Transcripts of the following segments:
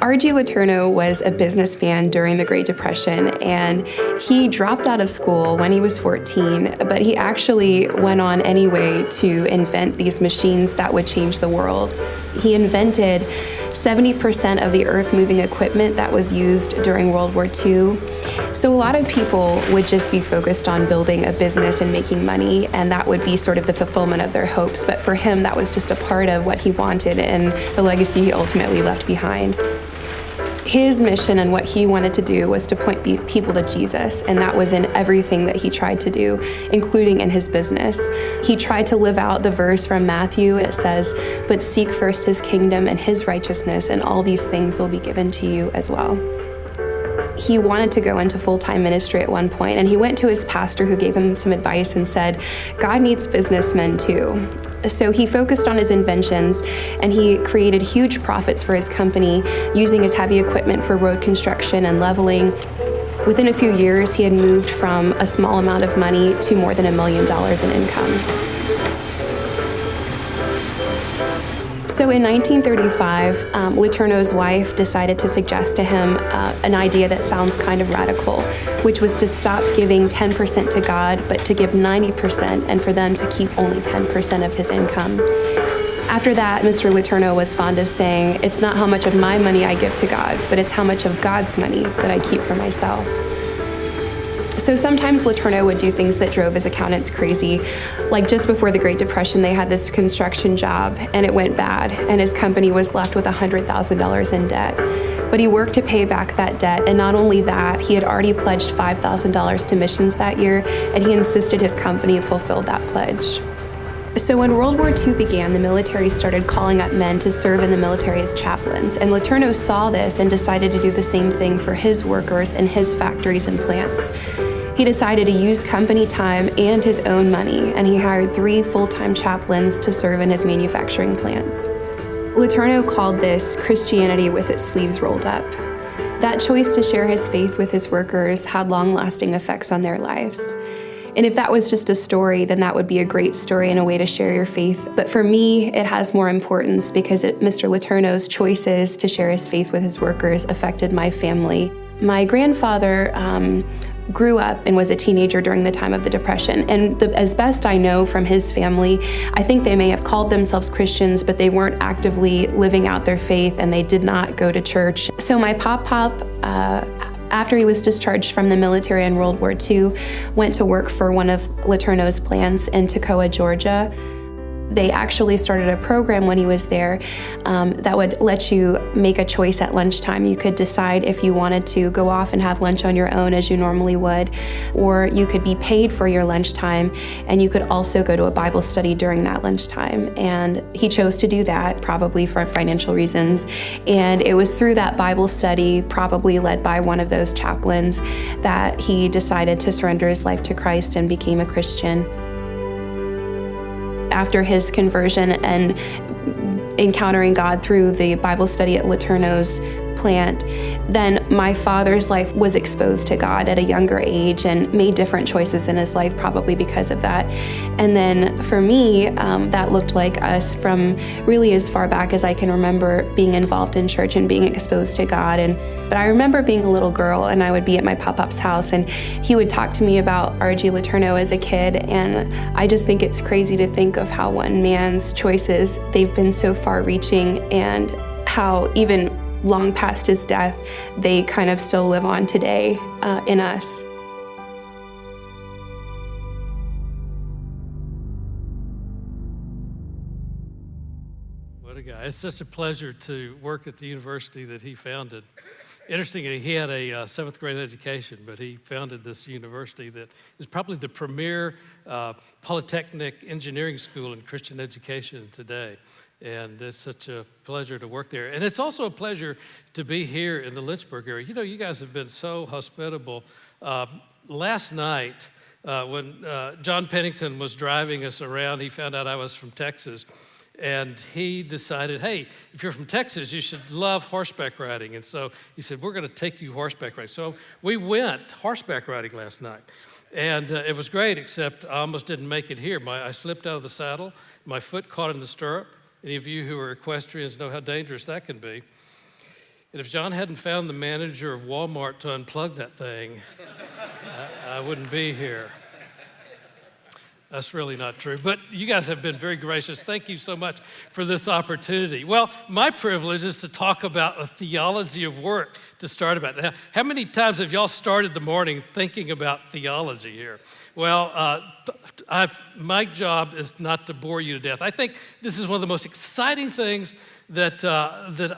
R.G. Letourneau was a businessman during the Great Depression, and he dropped out of school when he was 14, but he actually went on anyway to invent these machines that would change the world. He invented 70% of the earth-moving equipment that was used during World War II. So a lot of people would just be focused on building a business and making money, and that would be sort of the fulfillment of their hopes. But for him, that was just a part of what he wanted and the legacy he ultimately left behind. His mission and what he wanted to do was to point people to Jesus, and that was in everything that he tried to do, including in his business. He tried to live out the verse from Matthew. It says, "But seek first his kingdom and his righteousness, and all these things will be given to you as well." He wanted to go into full-time ministry at one point, and he went to his pastor who gave him some advice and said, "God needs businessmen too." So he focused on his inventions, and he created huge profits for his company using his heavy equipment for road construction and leveling. Within a few years, he had moved from a small amount of money to more than $1 million in income. So in 1935, Letourneau's wife decided to suggest to him an idea that sounds kind of radical, which was to stop giving 10% to God, but to give 90%, and for them to keep only 10% of his income. After that, Mr. Letourneau was fond of saying, "It's not how much of my money I give to God, but it's how much of God's money that I keep for myself." So sometimes Letourneau would do things that drove his accountants crazy. Like just before the Great Depression, they had this construction job and it went bad, and his company was left with $100,000 in debt. But he worked to pay back that debt, and not only that, he had already pledged $5,000 to missions that year, and he insisted his company fulfilled that pledge. So when World War II began, the military started calling up men to serve in the military as chaplains, and Letourneau saw this and decided to do the same thing for his workers in his factories and plants. He decided to use company time and his own money, and he hired 3 full-time chaplains to serve in his manufacturing plants. Letourneau called this Christianity with its sleeves rolled up. That choice to share his faith with his workers had long-lasting effects on their lives. And if that was just a story, then that would be a great story and a way to share your faith. But for me, it has more importance because Mr. Letourneau's choices to share his faith with his workers affected my family. My grandfather grew up and was a teenager during the time of the Depression. And as best I know from his family, I think they may have called themselves Christians, but they weren't actively living out their faith, and they did not go to church. So my pop, after he was discharged from the military in World War II, went to work for one of Letourneau's plants in Toccoa, Georgia. They actually started a program when he was there that would let you make a choice at lunchtime. You could decide if you wanted to go off and have lunch on your own as you normally would, or you could be paid for your lunchtime, and you could also go to a Bible study during that lunchtime. And he chose to do that, probably for financial reasons. And it was through that Bible study, probably led by one of those chaplains, that he decided to surrender his life to Christ and became a Christian. After his conversion and encountering God through the Bible study at Letourneau's plant, then my father's life was exposed to God at a younger age and made different choices in his life, probably because of that. And then for me, that looked like us from really as far back as I can remember being involved in church and being exposed to God. But I remember being a little girl, and I would be at my pop-up's house, and he would talk to me about R.G. Letourneau as a kid, and I just think it's crazy to think of how one man's choices, they've been so far-reaching, and how even long past his death, they kind of still live on today in us. What a guy. It's such a pleasure to work at the university that he founded. Interestingly, he had a 7th grade education, but he founded this university that is probably the premier polytechnic engineering school in Christian education today. And it's such a pleasure to work there. And it's also a pleasure to be here in the Lynchburg area. You know, you guys have been so hospitable. Last night, when John Pennington was driving us around, he found out I was from Texas. And he decided, hey, if you're from Texas, you should love horseback riding. And so he said, we're going to take you horseback riding. So we went horseback riding last night. And it was great, except I almost didn't make it here. I slipped out of the saddle. My foot caught in the stirrup. Any of you who are equestrians know how dangerous that can be. And if John hadn't found the manager of Walmart to unplug that thing, I wouldn't be here. That's really not true. But you guys have been very gracious. Thank you so much for this opportunity. Well, my privilege is to talk about a theology of work to start about. Now, how many times have y'all started the morning thinking about theology here? Well, my job is not to bore you to death. I think this is one of the most exciting things that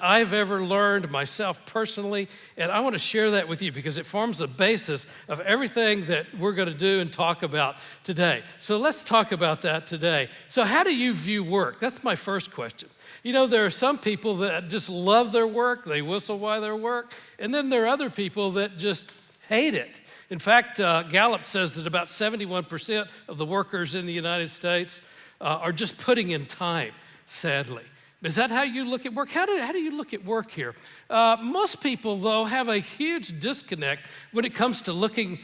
I've ever learned myself personally, and I want to share that with you because it forms the basis of everything that we're going to do and talk about today. So let's talk about that today. So how do you view work? That's my first question. You know, there are some people that just love their work, they whistle while they work, and then there are other people that just hate it. In fact, Gallup says that about 71% of the workers in the United States are just putting in time, sadly. Is that how you look at work? How do you look at work here? Most people, though, have a huge disconnect when it comes to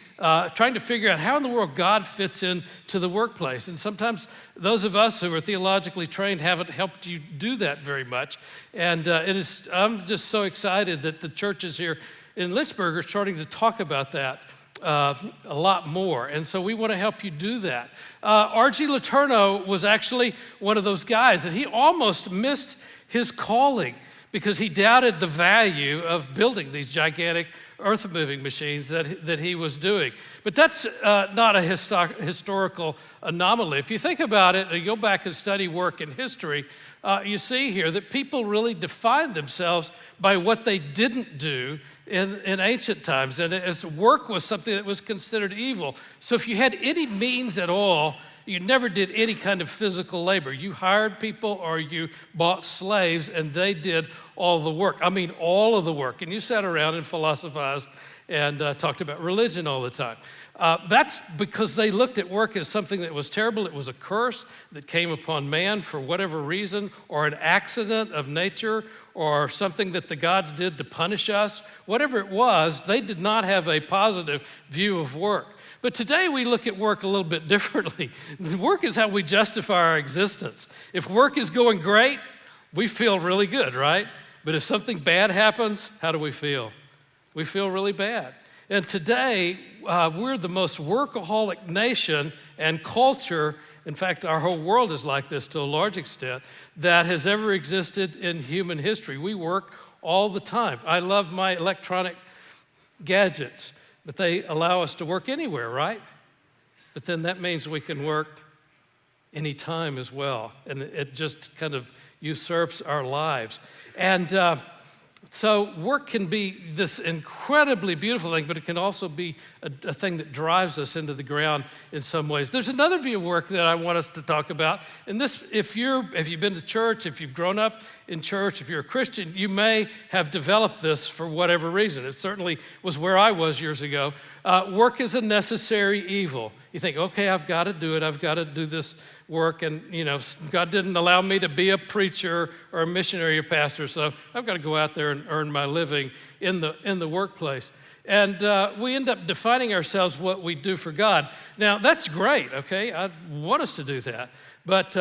trying to figure out how in the world God fits into the workplace. And sometimes those of us who are theologically trained haven't helped you do that very much. And I'm just so excited that the churches here in Lynchburg are starting to talk about that a lot more. And so we want to help you do that. R.G. Letourneau was actually one of those guys, and he almost missed his calling because he doubted the value of building these gigantic earth-moving machines that he was doing. But that's not a historical anomaly. If you think about it, and you go back and study work in history, you see here that people really defined themselves by what they didn't do in ancient times. And as work was something that was considered evil. So if you had any means at all, you never did any kind of physical labor. You hired people or you bought slaves and they did all the work. I mean, all of the work. And you sat around and philosophized and talked about religion all the time. That's because they looked at work as something that was terrible. It was a curse that came upon man for whatever reason, or an accident of nature, or something that the gods did to punish us. Whatever it was, they did not have a positive view of work. But today we look at work a little bit differently. Work is how we justify our existence. If work is going great, we feel really good, right? But if something bad happens, how do we feel? We feel really bad. And today, we're the most workaholic nation and culture, in fact, our whole world is like this to a large extent, that has ever existed in human history. We work all the time. I love my electronic gadgets, but they allow us to work anywhere, right? But then that means we can work anytime as well, and it just kind of usurps our lives. And so work can be this incredibly beautiful thing, but it can also be a thing that drives us into the ground in some ways. There's another view of work that I want us to talk about. And this, if you've been to church, if you've grown up in church, if you're a Christian, you may have developed this for whatever reason. It certainly was where I was years ago. Work is a necessary evil. You think, okay, I've got to do it. I've got to do this work, and God didn't allow me to be a preacher or a missionary or pastor, so I've got to go out there and earn my living in the workplace. And we end up defining ourselves what we do for God. Now, that's great, okay? I want us to do that. But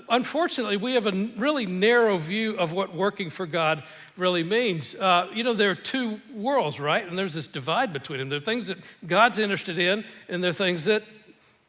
unfortunately, we have a really narrow view of what working for God really means. There are two worlds, right? And there's this divide between them. There are things that God's interested in, and there are things that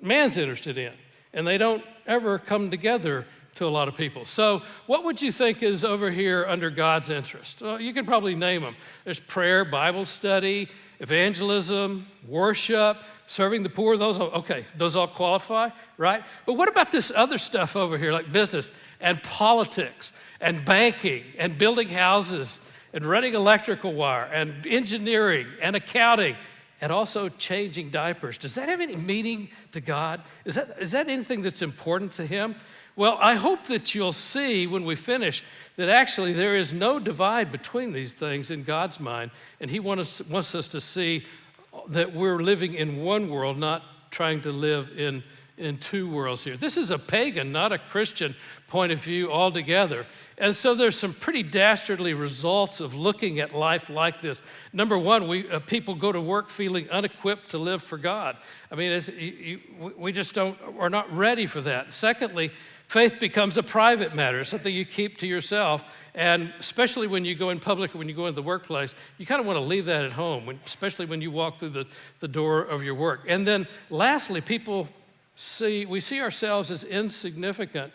man's interested in. And they don't ever come together to a lot of people. So what would you think is over here under God's interest? Well, you can probably name them. There's prayer, Bible study, evangelism, worship, serving the poor. Those all qualify, right? But what about this other stuff over here, like business and politics and banking and building houses and running electrical wire and engineering and accounting and also changing diapers? Does that have any meaning to God? Is that anything that's important to him? Well, I hope that you'll see when we finish that actually there is no divide between these things in God's mind, and he wants us to see that we're living in one world, not trying to live in two worlds here. This is a pagan, not a Christian point of view altogether. And so there's some pretty dastardly results of looking at life like this. Number one, people go to work feeling unequipped to live for God. I mean, we just are not ready for that. Secondly, faith becomes a private matter, something you keep to yourself, And especially when you go in public or when you go into the workplace, you kind of want to leave that at home, especially when you walk through the door of your work. And then lastly, we see ourselves as insignificant,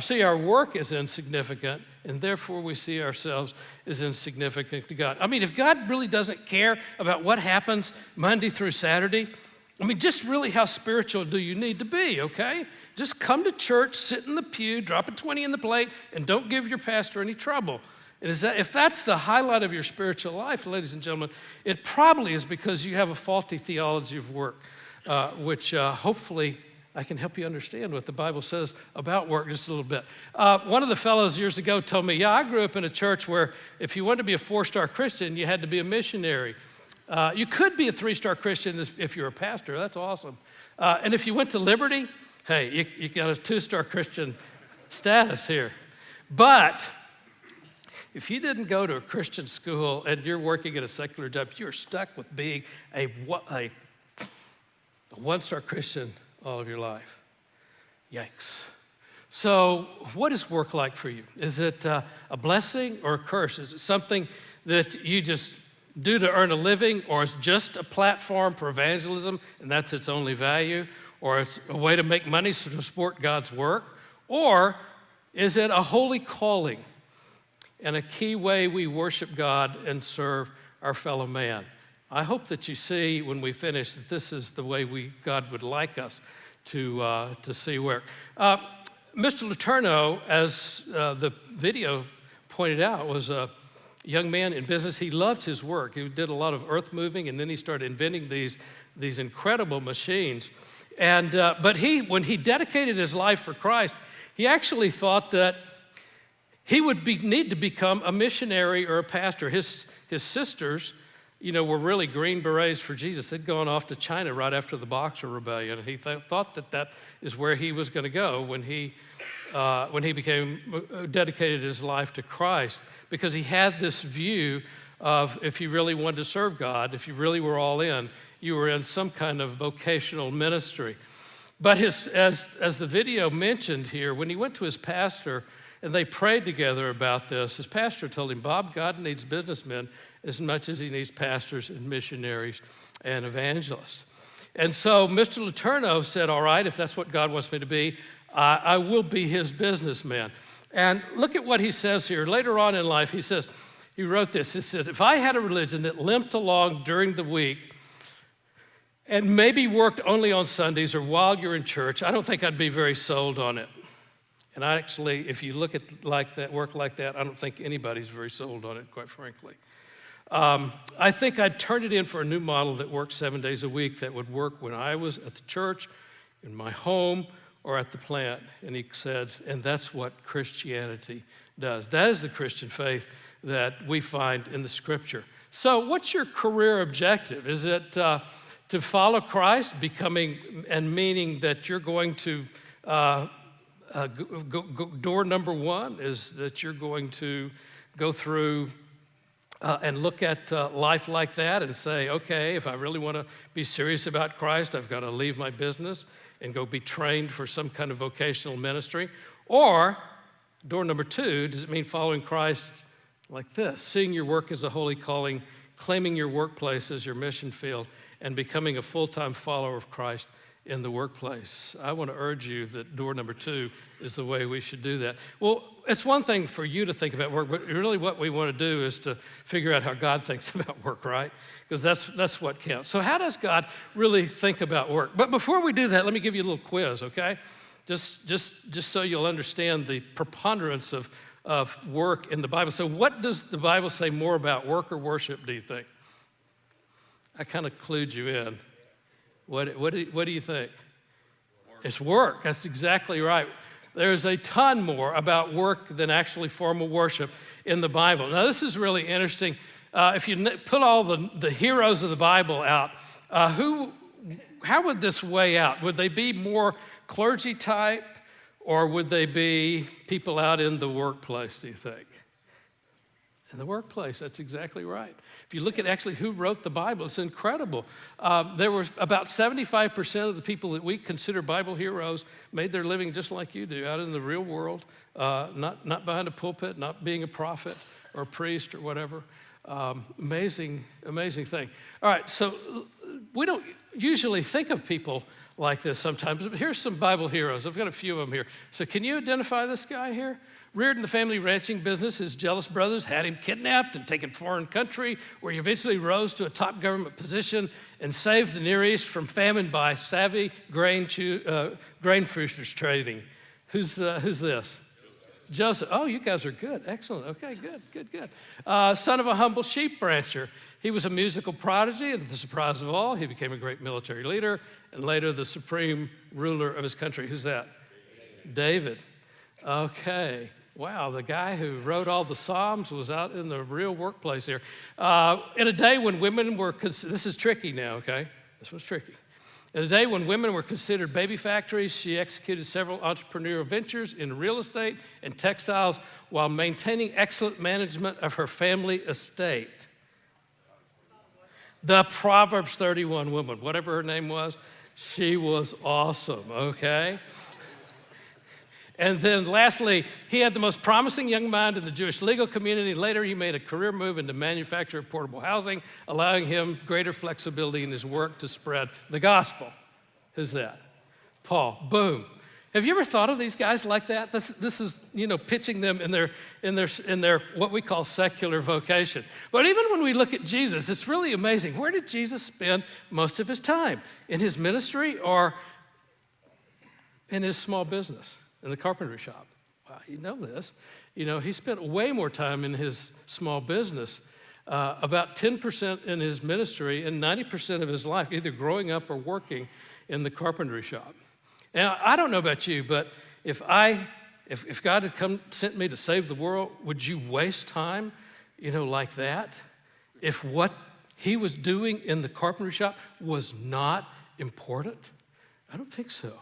see our work as insignificant, and therefore we see ourselves as insignificant to God. I mean, if God really doesn't care about what happens Monday through Saturday, I mean, just really how spiritual do you need to be, okay? Just come to church, sit in the pew, drop a 20 in the plate, and don't give your pastor any trouble. And if that's the highlight of your spiritual life, ladies and gentlemen, it probably is because you have a faulty theology of work, which hopefully I can help you understand what the Bible says about work just a little bit. One of the fellows years ago told me, I grew up in a church where if you wanted to be a 4-star Christian, you had to be a missionary. You could be a 3-star Christian if you're a pastor. That's awesome. And if you went to Liberty, hey, you got a 2-star Christian status here. But if you didn't go to a Christian school and you're working at a secular job, you're stuck with being a 1-star Christian all of your life. Yikes. So what is work like for you? Is it a blessing or a curse? Is it something that you just do to earn a living, or it's just a platform for evangelism and that's its only value, or it's a way to make money to support God's work, or is it a holy calling and a key way we worship God and serve our fellow man? I hope that you see when we finish that this is the way God would like us to see work. Mr. Letourneau, as the video pointed out, was a young man in business. He loved his work. He did a lot of earth moving, and then he started inventing these incredible machines. And but when he dedicated his life for Christ, he actually thought that he would need to become a missionary or a pastor. His sisters, were really Green Berets for Jesus. They'd gone off to China right after the Boxer Rebellion, and he thought that is where he was going to go when he dedicated his life to Christ, because he had this view of if you really wanted to serve God, if you really were all in, you were in some kind of vocational ministry. But as the video mentioned here, when he went to his pastor and they prayed together about this, his pastor told him, Bob, God needs businessmen as much as he needs pastors and missionaries and evangelists. And so Mr. Letourneau said, all right, if that's what God wants me to be, I will be his businessman. And look at what he says here. Later on in life, he wrote this. He said, if I had a religion that limped along during the week and maybe worked only on Sundays or while you're in church, I don't think I'd be very sold on it. And actually, if you look at work like that, I don't think anybody's very sold on it, quite frankly. I think I'd turn it in for a new model that worked 7 days a week, that would work when I was at the church, in my home, or at the plant. And he said, and that's what Christianity does. That is the Christian faith that we find in the Scripture. So what's your career objective? Is it to follow Christ, meaning that you're going to, door number one is that you're going to go through and look at life like that and say, okay, if I really want to be serious about Christ, I've got to leave my business and go be trained for some kind of vocational ministry? Or, door number two, does it mean following Christ like this, seeing your work as a holy calling, claiming your workplace as your mission field, and becoming a full-time follower of Christ in the workplace? I want to urge you that door number two is the way we should do that. Well, it's one thing for you to think about work, but really what we want to do is to figure out how God thinks about work, right? Because that's what counts. So how does God really think about work? But before we do that, let me give you a little quiz, okay? Just so you'll understand the preponderance of work in the Bible. So what does the Bible say more about work or worship, do you think? I kind of clued you in. What do you think? It's work. That's exactly right. There's a ton more about work than actually formal worship in the Bible. Now, this is really interesting. If you put all the heroes of the Bible out, how would this weigh out? Would they be more clergy type, or would they be people out in the workplace, do you think? In the workplace, that's exactly right. If you look at actually who wrote the Bible, it's incredible. There were about 75% of the people that we consider Bible heroes made their living just like you do, out in the real world, not behind a pulpit, not being a prophet or a priest or whatever. Amazing thing. All right, so we don't usually think of people like this sometimes, but here's some Bible heroes. I've got a few of them here. So can you identify this guy here? Reared in the family ranching business, his jealous brothers had him kidnapped and taken to foreign country, where he eventually rose to a top government position and saved the Near East from famine by savvy grain futures trading. Who's this? Joseph. Oh, you guys are good. Excellent. Okay, good. Son of a humble sheep rancher. He was a musical prodigy, and to the surprise of all, he became a great military leader and later the supreme ruler of his country. Who's that? David. Okay. Wow, the guy who wrote all the Psalms was out in the real workplace here. In a day when women were, this is tricky now, okay? This was tricky. In a day when women were considered baby factories, she executed several entrepreneurial ventures in real estate and textiles while maintaining excellent management of her family estate. The Proverbs 31 woman, whatever her name was, she was awesome, okay? And then lastly, he had the most promising young mind in the Jewish legal community. Later, he made a career move into manufacture of portable housing, allowing him greater flexibility in his work to spread the gospel. Who's that? Paul. Boom. Have you ever thought of these guys like that? This is, pitching them in their what we call secular vocation. But even when we look at Jesus, it's really amazing. Where did Jesus spend most of his time? In his ministry or in his small business? In the carpentry shop. Wow, you know this. He spent way more time in his small business, about 10% in his ministry, and 90% of his life, either growing up or working in the carpentry shop. Now, I don't know about you, but if God had sent me to save the world, would you waste time, like that? If what he was doing in the carpentry shop was not important? I don't think so.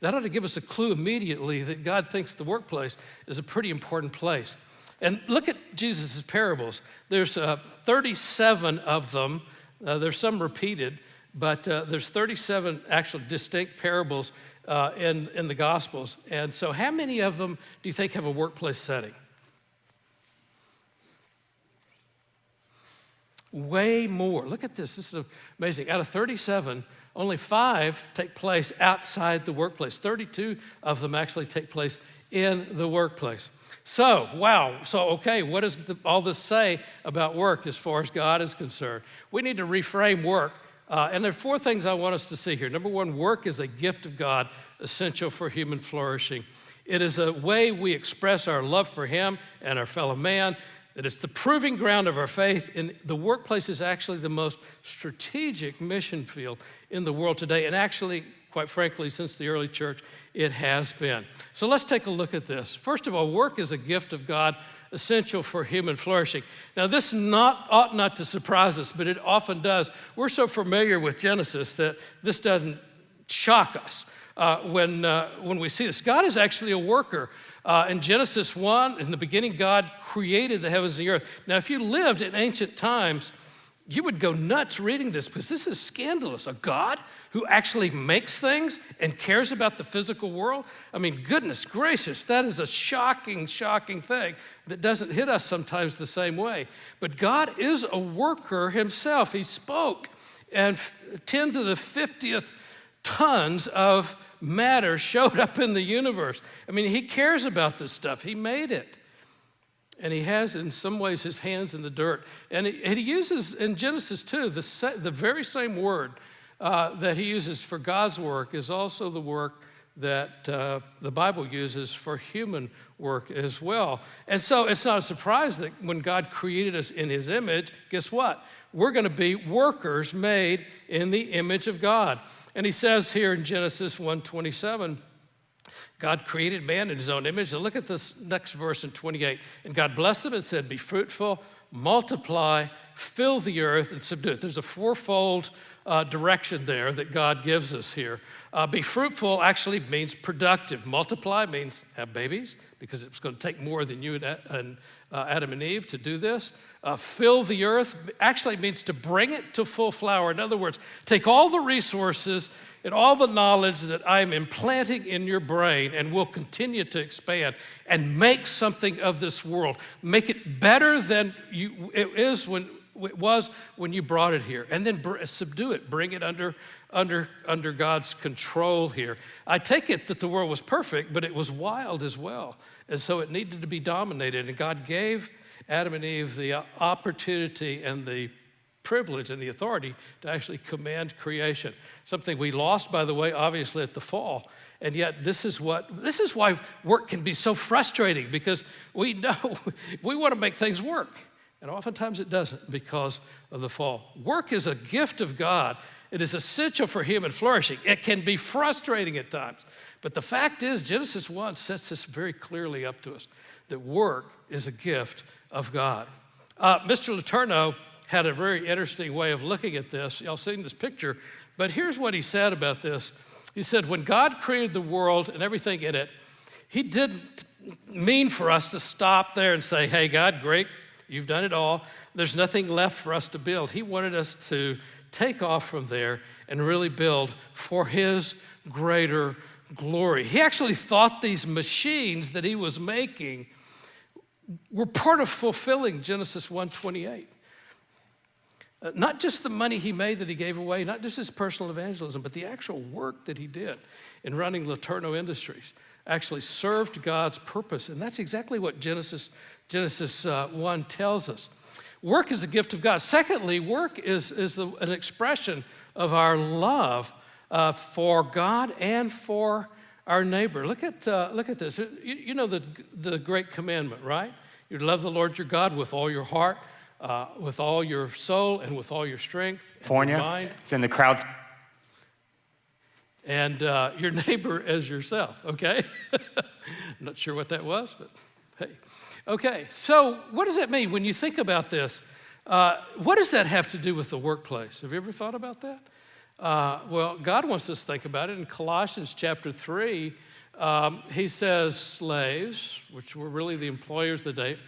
That ought to give us a clue immediately that God thinks the workplace is a pretty important place. And look at Jesus' parables. There's 37 of them. There's some repeated, but there's 37 actual distinct parables in the Gospels. And so how many of them do you think have a workplace setting? Way more. Look at this. This is amazing. Out of 37, only 5 take place outside the workplace. 32 of them actually take place in the workplace. So, wow. So, okay, what does all this say about work as far as God is concerned? We need to reframe work. And there are 4 things I want us to see here. Number 1, work is a gift of God, essential for human flourishing. It is a way we express our love for Him and our fellow man. That it's the proving ground of our faith, and the workplace is actually the most strategic mission field in the world today, and actually, quite frankly, since the early church, it has been. So let's take a look at this. First of all, work is a gift of God, essential for human flourishing. Now, this ought not to surprise us, but it often does. We're so familiar with Genesis that this doesn't shock us when we see this. God is actually a worker. In Genesis 1, in the beginning, God created the heavens and the earth. Now, if you lived in ancient times, you would go nuts reading this because this is scandalous. A God who actually makes things and cares about the physical world? I mean, goodness gracious, that is a shocking thing that doesn't hit us sometimes the same way. But God is a worker himself. He spoke, and 10 to the 50th tons of matter showed up in the universe. I mean, he cares about this stuff. He made it. And he has, in some ways, his hands in the dirt. And he uses, in Genesis 2, the very same word that he uses for God's work is also the work that the Bible uses for human work as well. And so it's not a surprise that when God created us in his image, guess what? We're going to be workers made in the image of God. And he says here in Genesis 1:27, God created man in his own image. And look at this next verse in 28. And God blessed them and said, be fruitful, multiply, fill the earth, and subdue it. There's a 4-fold direction there that God gives us here. Be fruitful actually means productive. Multiply means have babies, because it's going to take more than you and Adam and Eve to do this. Fill the earth actually means to bring it to full flower. In other words, take all the resources and all the knowledge that I'm implanting in your brain and will continue to expand and make something of this world. Make it better than it was when you brought it here. And then subdue it, bring it under God's control here. I take it that the world was perfect, but it was wild as well. And so it needed to be dominated. And God gave Adam and Eve the opportunity and the privilege and the authority to actually command creation. Something we lost, by the way, obviously at the fall. And yet this is why work can be so frustrating, because we know we want to make things work. And oftentimes it doesn't because of the fall. Work is a gift of God. It is essential for human flourishing. It can be frustrating at times. But the fact is, Genesis 1 sets this very clearly up to us, that work is a gift of God. Mr. Letourneau had a very interesting way of looking at this. Y'all seen this picture, but here's what he said about this. He said, when God created the world and everything in it, he didn't mean for us to stop there and say, hey, God, great, you've done it all. There's nothing left for us to build. He wanted us to take off from there and really build for his greater glory. He actually thought these machines that he was making were part of fulfilling Genesis 1:28. Not just the money he made that he gave away, not just his personal evangelism, but the actual work that he did in running Letourneau Industries actually served God's purpose. And that's exactly what Genesis 1 tells us. Work is a gift of God. Secondly, work is an expression of our love for God and for our neighbor. Look at this. You know the great commandment, right? You love the Lord your God with all your heart, with all your soul, and with all your strength. And your mind. It's in the crowd. And your neighbor as yourself, okay? I'm not sure what that was, but hey. Okay, so what does that mean when you think about this? What does that have to do with the workplace? Have you ever thought about that? Well, God wants us to think about it. In Colossians chapter 3, he says, slaves, which were really the employers of the day,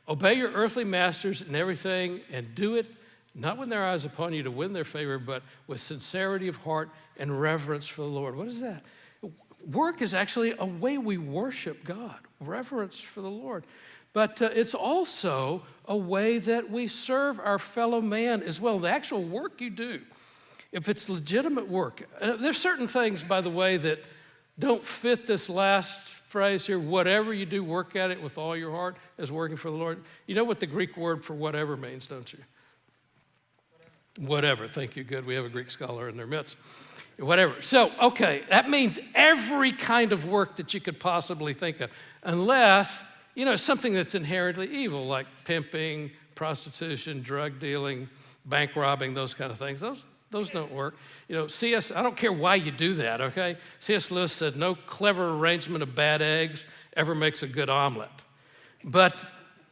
obey your earthly masters in everything and do it not with their eyes upon you to win their favor, but with sincerity of heart and reverence for the Lord. What is that? Work is actually a way we worship God, reverence for the Lord. But it's also a way that we serve our fellow man as well. The actual work you do, if it's legitimate work. There's certain things, by the way, that don't fit this last phrase here. Whatever you do, work at it with all your heart as working for the Lord. You know what the Greek word for whatever means, don't you? Whatever. Thank you. Good. We have a Greek scholar in their midst. Whatever. So, okay, that means every kind of work that you could possibly think of, unless, something that's inherently evil, like pimping, prostitution, drug dealing, bank robbing, those kind of things. Those don't work. I don't care why you do that, okay? C.S. Lewis said, no clever arrangement of bad eggs ever makes a good omelet. But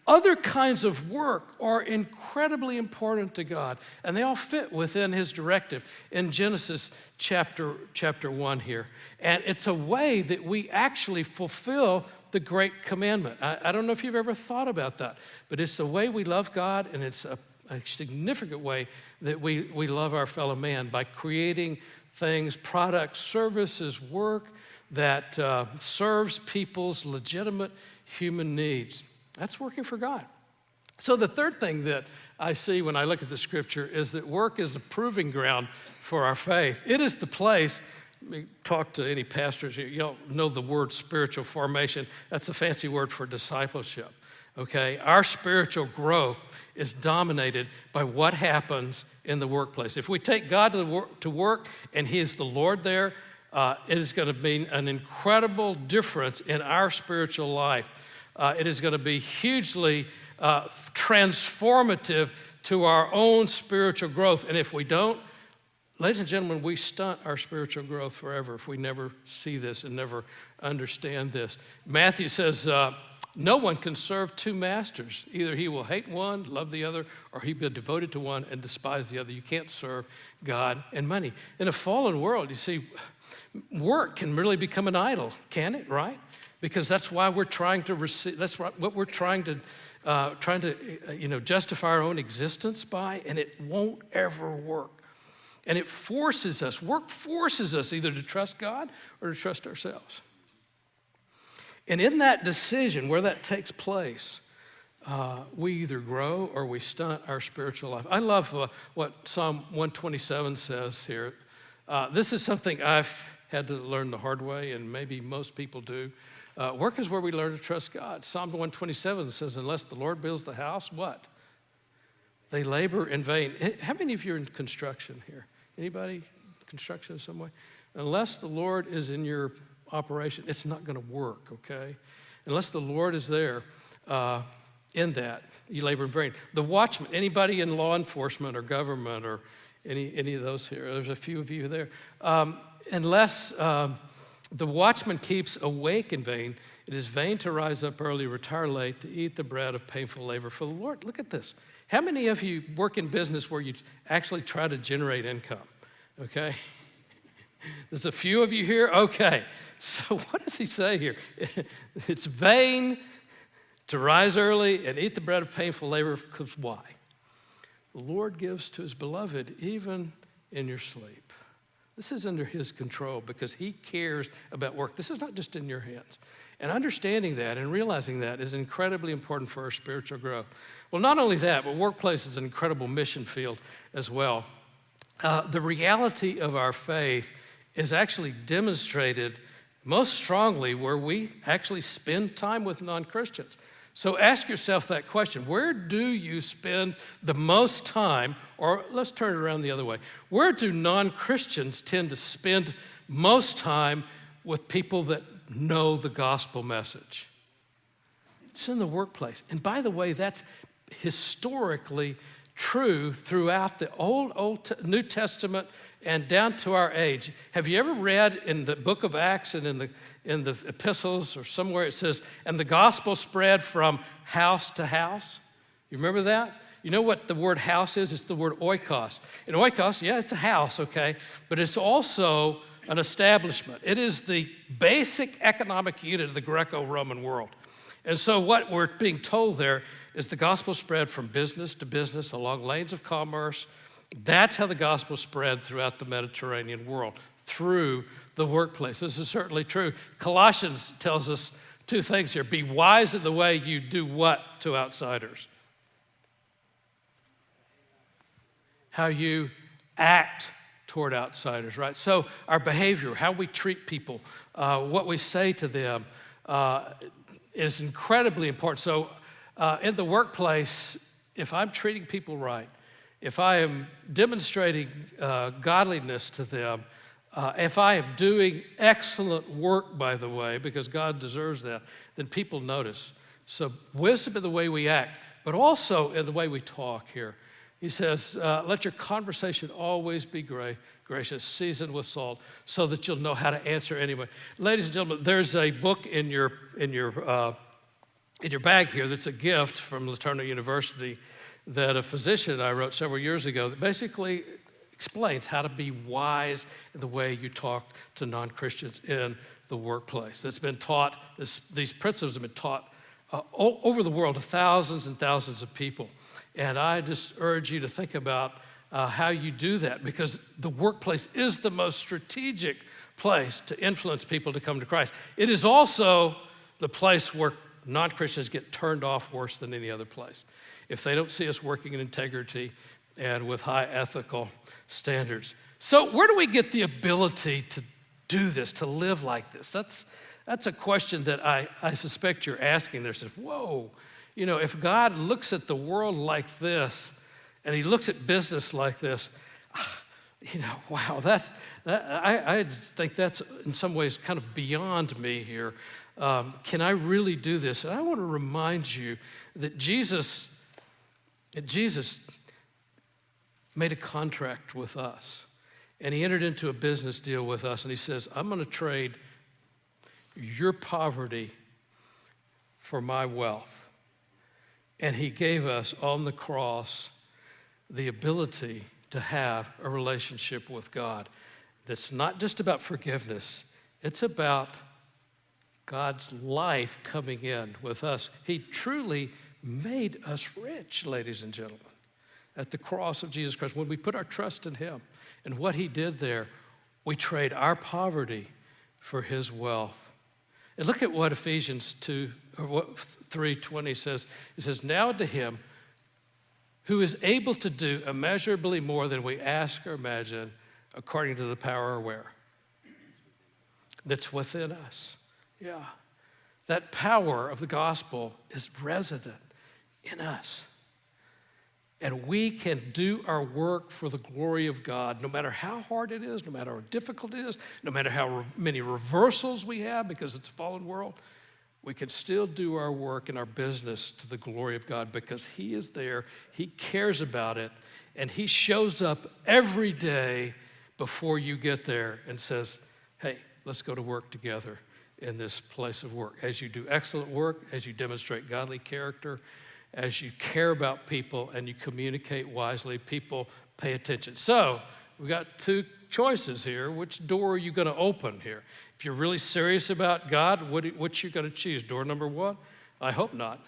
other kinds of work are incredibly important to God, and they all fit within his directive in Genesis chapter 1 here. And it's a way that we actually fulfill the great commandment. I don't know if you've ever thought about that, but it's the way we love God, and it's a significant way that we love our fellow man by creating things, products, services, work that serves people's legitimate human needs. That's working for God. So the third thing that I see when I look at the scripture is that work is a proving ground for our faith. It is the place, let me talk to any pastors here, y'all know the word spiritual formation. That's a fancy word for discipleship, okay? Our spiritual growth is dominated by what happens in the workplace. If we take God to work and he is the Lord there, it is going to mean an incredible difference in our spiritual life. It is going to be hugely transformative to our own spiritual growth. And if we don't, ladies and gentlemen, we stunt our spiritual growth forever if we never see this and never understand this. Matthew says, no one can serve two masters. Either he will hate one, love the other, or he'll be devoted to one and despise the other. You can't serve God and money. In a fallen world, you see, work can really become an idol, can it, right? Because that's why we're trying to receive, that's what we're trying to justify our own existence by, and it won't ever work. And it forces us, work forces us either to trust God or to trust ourselves. And in that decision, where that takes place, we either grow or we stunt our spiritual life. I love what Psalm 127 says here. This is something I've had to learn the hard way, and maybe most people do. Work is where we learn to trust God. Psalm 127 says, unless the Lord builds the house, what? They labor in vain. How many of you are in construction here? Anybody construction in some way? Unless the Lord is in your operation, it's not going to work, okay? Unless the Lord is there in that, you labor in vain. The watchman, anybody in law enforcement or government or any of those here, there's a few of you there. Unless the watchman keeps awake in vain, it is vain to rise up early, retire late, to eat the bread of painful labor for the Lord. Look at this. How many of you work in business where you actually try to generate income? Okay? There's a few of you here? Okay. So what does he say here? It's vain to rise early and eat the bread of painful labor, because why? The Lord gives to his beloved even in your sleep. This is under his control because he cares about work. This is not just in your hands. And understanding that and realizing that is incredibly important for our spiritual growth. Well, not only that, but workplace is an incredible mission field as well. The reality of our faith is actually demonstrated most strongly where we actually spend time with non-Christians. So ask yourself that question. Where do you spend the most time, or let's turn it around the other way. Where do non-Christians tend to spend most time with people that know the gospel message? It's in the workplace. And by the way, that's historically true throughout the New Testament and down to our age. Have you ever read in the book of Acts and in the epistles or somewhere it says, and the gospel spread from house to house? You remember that? You know what the word house is? It's the word oikos. And oikos, yeah, it's a house, okay? But it's also an establishment. It is the basic economic unit of the Greco-Roman world. And so what we're being told there is the gospel spread from business to business along lanes of commerce. That's how the gospel spread throughout the Mediterranean world, through the workplace. This is certainly true. Colossians tells us two things here. Be wise in the way you do what to outsiders? How you act toward outsiders, right? So our behavior, how we treat people, what we say to them is incredibly important. So in the workplace, if I'm treating people right, if I am demonstrating godliness to them, if I am doing excellent work, by the way, because God deserves that, then people notice. So wisdom in the way we act, but also in the way we talk here. He says, let your conversation always be gracious, seasoned with salt, so that you'll know how to answer anyone. Ladies and gentlemen, there's a book in your bag here that's a gift from LeTourneau University that a physician I wrote several years ago that basically explains how to be wise in the way you talk to non-Christians in the workplace. It's been taught, these principles have been taught all over the world to thousands and thousands of people. And I just urge you to think about how you do that, because the workplace is the most strategic place to influence people to come to Christ. It is also the place where non-Christians get turned off worse than any other place if they don't see us working in integrity and with high ethical standards. So where do we get the ability to do this, to live like this? That's a question that I suspect you're asking there. Says, whoa, you know, if God looks at the world like this and he looks at business like this, you know, wow, I think that's in some ways kind of beyond me here. Can I really do this? And I want to remind you that Jesus made a contract with us, and he entered into a business deal with us, and he says, I'm going to trade your poverty for my wealth. And he gave us on the cross the ability to have a relationship with God that's not just about forgiveness, it's about God's life coming in with us. He truly made us rich, ladies and gentlemen, at the cross of Jesus Christ, when we put our trust in him. And what he did there, we trade our poverty for his wealth. And look at what Ephesians 3:20 says. It says, now to him who is able to do immeasurably more than we ask or imagine, according to the power where? That's within us. Yeah. That power of the gospel is resident in us. And we can do our work for the glory of God, no matter how hard it is, no matter how difficult it is, no matter how many reversals we have because it's a fallen world. We can still do our work and our business to the glory of God because he is there, he cares about it, and he shows up every day before you get there and says, hey, let's go to work together in this place of work. As you do excellent work, as you demonstrate godly character, as you care about people and you communicate wisely, people pay attention. So we got two choices here. Which door are you going to open here? If you're really serious about God, what you going to choose? Door number one? I hope not,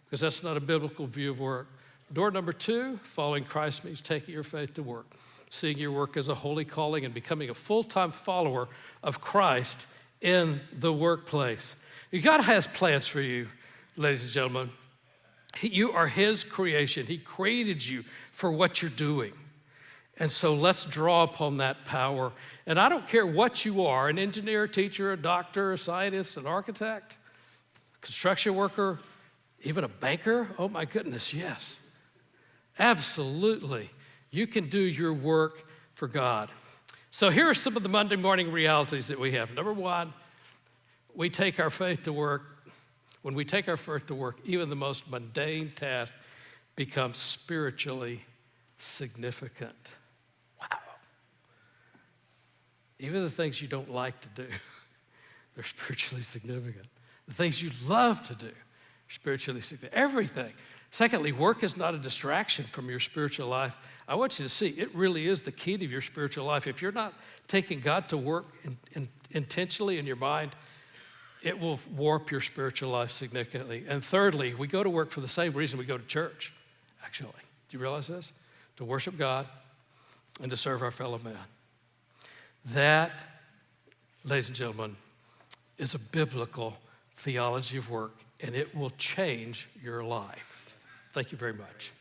because that's not a biblical view of work. Door number two, following Christ means taking your faith to work, seeing your work as a holy calling and becoming a full-time follower of Christ in the workplace. God has plans for you, ladies and gentlemen. You are his creation. He created you for what you're doing. And so let's draw upon that power. And I don't care what you are, an engineer, a teacher, a doctor, a scientist, an architect, construction worker, even a banker. Oh my goodness, yes. Absolutely. You can do your work for God. So here are some of the Monday morning realities that we have. Number one, we take our faith to work. When we take our faith to work, even the most mundane task becomes spiritually significant. Wow. Even the things you don't like to do, they're spiritually significant. The things you love to do, are spiritually significant. Everything. Secondly, work is not a distraction from your spiritual life. I want you to see, it really is the key to your spiritual life. If you're not taking God to work intentionally in your mind, it will warp your spiritual life significantly. And thirdly, we go to work for the same reason we go to church, actually. Do you realize this? To worship God and to serve our fellow man. That, ladies and gentlemen, is a biblical theology of work, and it will change your life. Thank you very much.